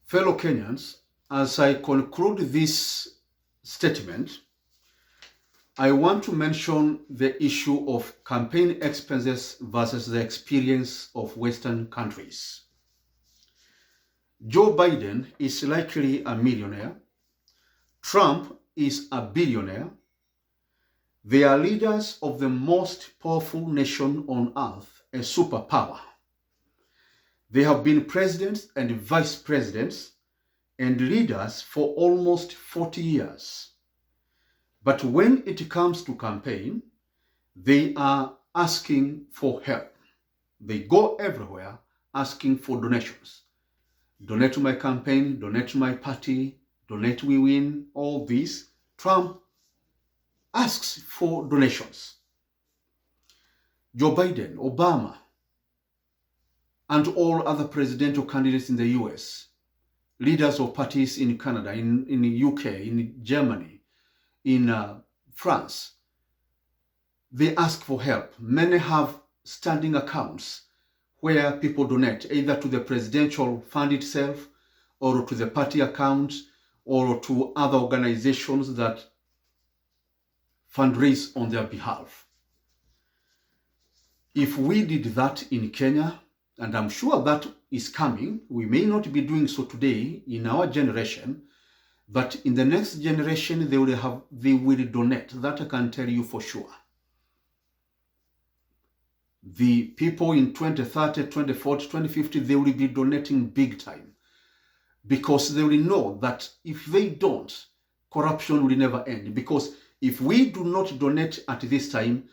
Fellow Kenyans, as I conclude this statement, I want to mention the issue of campaign expenses versus the experience of Western countries. Joe Biden is likely a millionaire. Trump is a billionaire. They are leaders of the most powerful nation on earth, a superpower. They have been presidents and vice presidents and leaders for almost 40 years. But when it comes to campaign, they are asking for help. They go everywhere asking for donations. Donate to my campaign, donate to my party, donate we win, all this. Trump asks for donations. Joe Biden, Obama, and all other presidential candidates in the US, leaders of parties in Canada, in the UK, in Germany, in France, they ask for help. Many have standing accounts where people donate either to the presidential fund itself or to the party account or to other organizations that fundraise on their behalf. If we did that in Kenya, and I'm sure that is coming, we may not be doing so today in our generation, but in the next generation, they will donate. That I can tell you for sure. The people in 2030, 2040, 2050, they will be donating big time because they will know that if they don't, corruption will never end. Because if we do not donate at this time,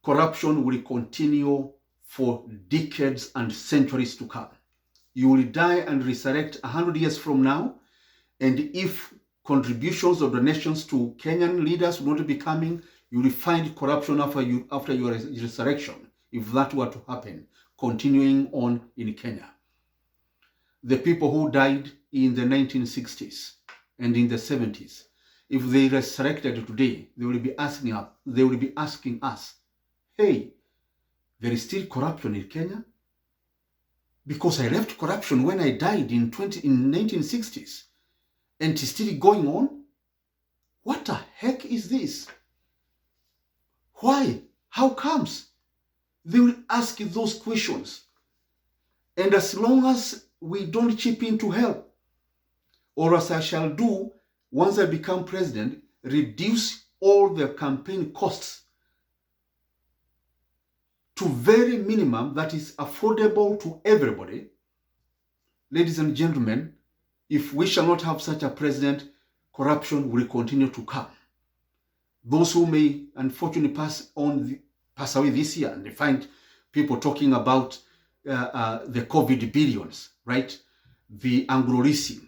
corruption will continue for decades and centuries to come. You will die and resurrect 100 years from now, and if contributions or donations to Kenyan leaders will not be coming, you will find corruption after your resurrection, if that were to happen, continuing on in Kenya. The people who died in the 1960s and in the 70s, if they resurrected today, they will be asking us, hey, there is still corruption in Kenya? Because I left corruption when I died in 1960s and it's still going on? What the heck is this? Why? How comes? They will ask those questions. And as long as we don't chip in to help, or as I shall do once I become president, reduce all the campaign costs to very minimum that is affordable to everybody. Ladies and gentlemen, if we shall not have such a president, corruption will continue to come. Those who may unfortunately pass away this year, and they find people talking about the COVID billions, right? The Anglo-Leasing,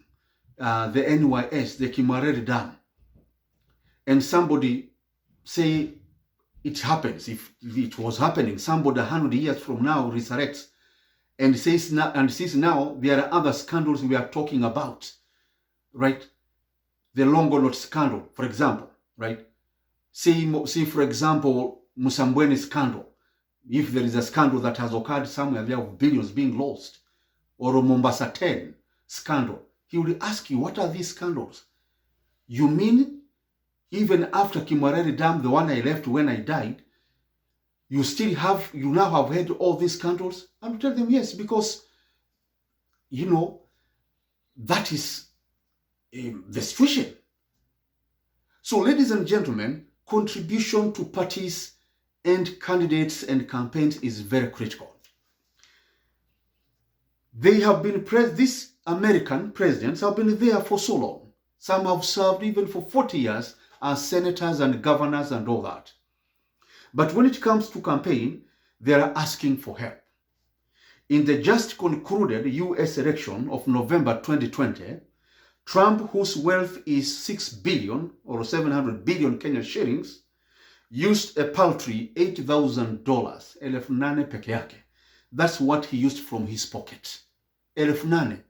the NYS, the Kimarere Dam. And somebody say, it happens. If it was happening, somebody 100 years from now resurrects and says now there are other scandals we are talking about, right? The Longonot scandal, for example, right? Say for example, Musambweni scandal. If there is a scandal that has occurred somewhere, there are billions being lost. Or a Mombasa 10 scandal. He will ask you, what are these scandals? You mean even after Kimarere Dam, the one I left when I died, you now have heard all these scandals? I will tell them yes, because, that is the situation. So, ladies and gentlemen, contribution to parties and candidates and campaigns is very critical. They have been, these American presidents have been there for so long. Some have served even for 40 years as senators and governors and all that. But when it comes to campaign, they are asking for help. In the just concluded US election of November 2020, Trump, whose wealth is 6 billion or 700 billion Kenyan shillings, used a paltry $8,000, elfu nane peke yake. That's what he used from his pocket. Elfu nane.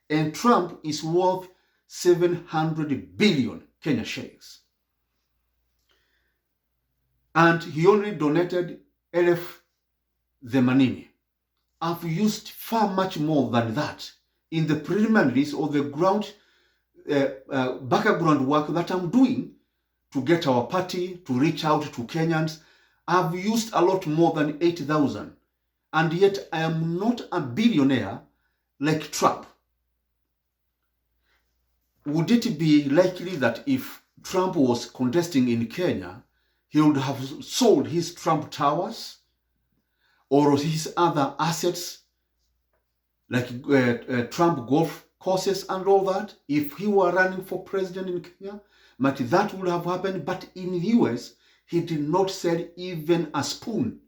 And Trump is worth 700 billion Kenya shillings. And he only donated elfu themanini. I've used far much more than that in the preliminaries or the background work that I'm doing to get our party to reach out to Kenyans. I've used a lot more than 8,000, and yet I am not a billionaire like Trump. Would it be likely that if Trump was contesting in Kenya, he would have sold his Trump Towers or his other assets like Trump golf courses and all that, if he were running for president in Kenya? But that would have happened. But in the US, he did not sell even a spoon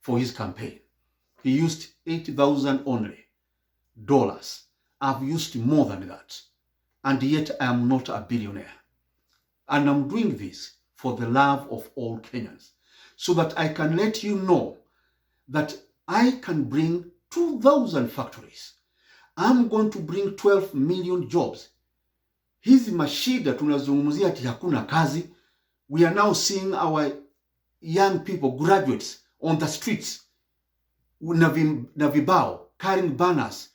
for his campaign. He used $8,000 only. I've used more than that. And yet I am not a billionaire. And I'm doing this for the love of all Kenyans, so that I can let you know that I can bring 2,000 factories. I'm going to bring 12 million jobs. Hizi mashida tunazungumzia ati hakuna kazi. We are now seeing our young people, graduates, on the streets, na vibao, carrying banners.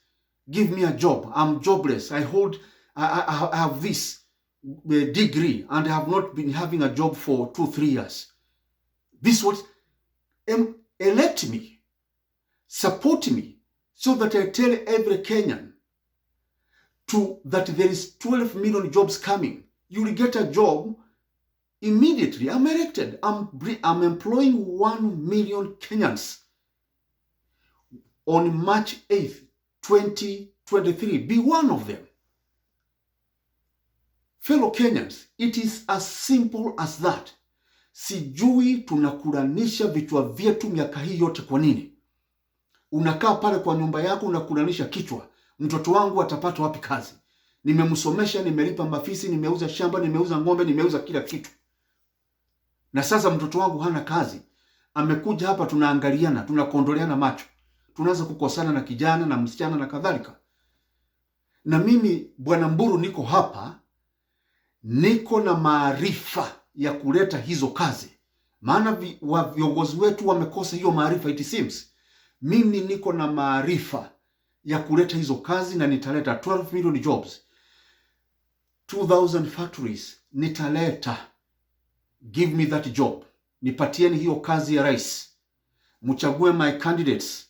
Give me a job. I'm jobless. I have this degree and I have not been having a job for 2-3 years. This was, elect me, support me, so that I tell every Kenyan that there is 12 million jobs coming. You will get a job immediately. I'm elected. I'm employing 1 million Kenyans. On March 8th, 2023, be one of them. Fellow Kenyans, it is as simple as that. Sijui tunakulanisha vichwa vyetu miaka hii yote kwa nini? Unakaa pale kwa nyumba yako unakulanisha kichwa. Mtoto wangu atapata wapi kazi? Nimemsomesha, nimelipa mafisi, nimeuza shamba, nimeuza ng'ombe, nimeuza kila kitu. Na sasa mtoto wangu hana kazi. Amekuja hapa, tunaangaliana, tunakondoleana macho. Tunaanza kukosana na kijana na msichana na kadhalika. Na mimi Bwana Mburu niko hapa, niko na maarifa ya kuleta hizo kazi. Maana viongozi wetu wamekosa hiyo maarifa, it seems. Mimi niko na maarifa ya kuleta hizo kazi na nitaleta 12 million jobs. 2,000 factories nitaleta. Give me that job. Nipatieni hiyo kazi ya rais. Mchague my candidates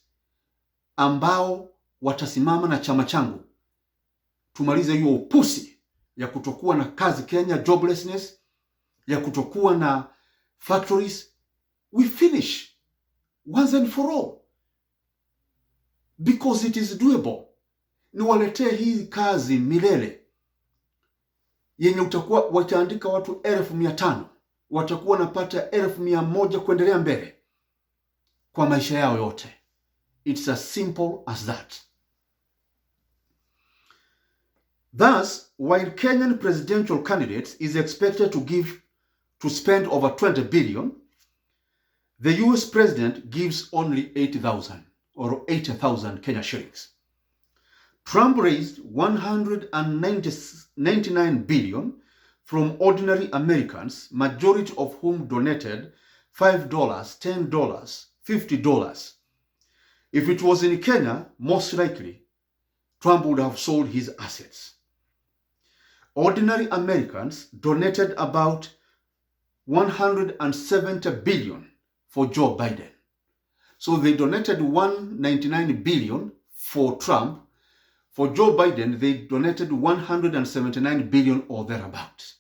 ambao watasimama na chama changu. Tumalize hiyo upusi ya kutokuwa na kazi Kenya, joblessness, ya kutokuwa na factories. We finish once and for all. Because it is doable. Niwaletee hii kazi milele yenye wataandika watu 1,500. Watakuwa napata 1,100 kuendelea mbele kwa maisha yao yote. It's as simple as that. Thus, while Kenyan presidential candidates is expected to spend over 20 billion, the US president gives only 8,000 or 80,000 Kenya shillings. Trump raised 199 billion from ordinary Americans, majority of whom donated $5, $10, $50. If it was in Kenya, most likely, Trump would have sold his assets. Ordinary Americans donated about 170 billion for Joe Biden. So they donated 199 billion for Trump. For Joe Biden, they donated 179 billion or thereabouts.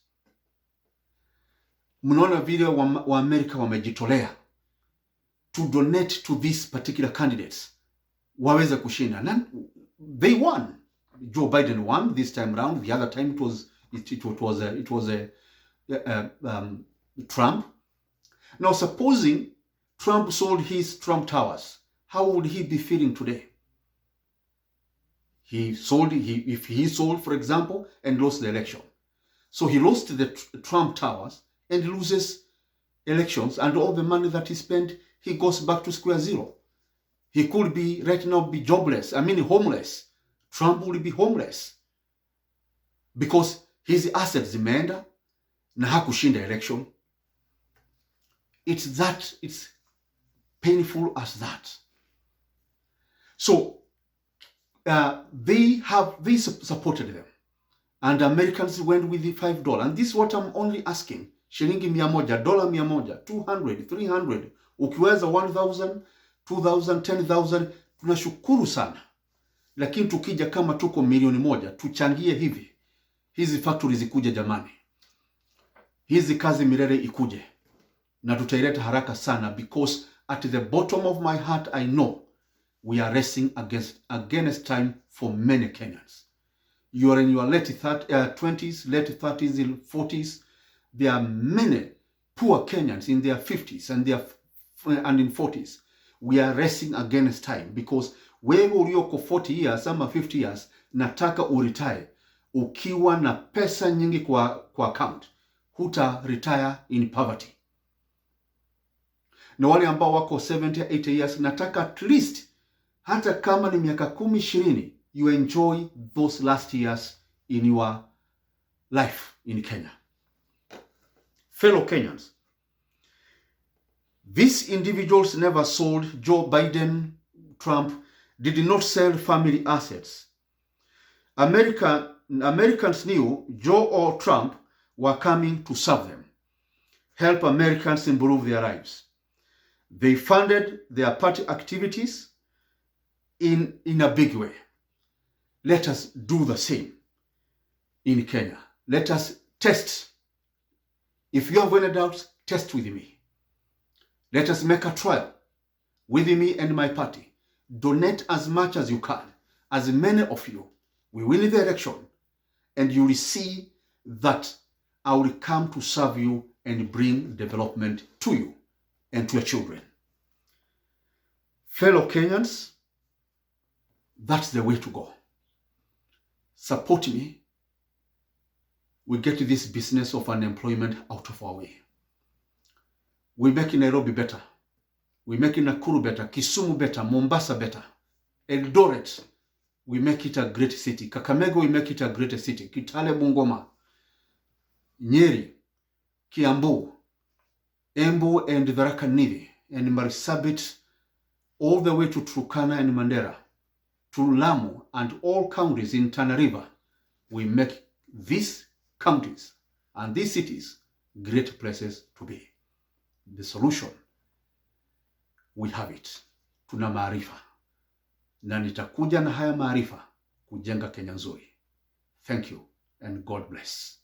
Mnaona vile wa Amerika wamejitolea to donate to these particular candidates. Waweza kushinda. And they won. Joe Biden won this time round. The other time it was Trump. Now, supposing Trump sold his Trump Towers, how would he be feeling today? If he sold, for example, and lost the election. So he lost the Trump Towers and loses elections, and all the money that he spent, he goes back to square zero. He could be right now be jobless. Homeless. Trump will be homeless because his assets zimeenda na hakushinda election. It's painful as that. So they supported them. And Americans went with the $5. And this is what I'm only asking. Shilingi 100, dola 100, 200, 300, ukiweza 1,000, 2,000, 10,000, tunashukuru sana. Lakini tukija kama tuko milioni moja, tuchangie hivi. Hizi factories ikuje jamani. Hizi kazi milele ikuje. Na tutaileta haraka sana, because at the bottom of my heart I know we are racing against time for many Kenyans. You are in your late 20s, late 30s, 40s. There are many poor Kenyans in their 50s and in 40s. We are racing against time, because wewe ulioko 40 years ama 50 years, nataka uretire ukiwa na pesa nyingi kwa account. Huta retire in poverty. Na wale ambao wako 70, 80 years, nataka at least, hata kama ni miaka 10, 20, you enjoy those last years in your life in Kenya. Fellow Kenyans, these individuals never sold. Joe Biden, Trump did not sell family assets. Americans knew Joe or Trump were coming to serve them, help Americans improve their lives. They funded their party activities in a big way. Let us do the same in Kenya. Let us test. If you have any doubts, test with me. Let us make a trial with me and my party. Donate as much as you can, as many of you. We win the election, and you will see that I will come to serve you and bring development to you and to your children. Fellow Kenyans, that's the way to go. Support me. We get this business of unemployment out of our way. We make Nairobi better. We make Nakuru better, Kisumu better, Mombasa better, Eldoret, we make it a great city. Kakamega, we make it a great city. Kitale, Bungoma, Nyeri, Kiambu, Embu and Tharaka Nithi, and Marsabit, all the way to Turkana and Mandera, to Lamu and all counties in Tana River. We make these counties and these cities great places to be. The solution, we have it. Tuna maarifa. Na nitakuja na haya maarifa kujenga Kenya nzuri. Thank you and God bless.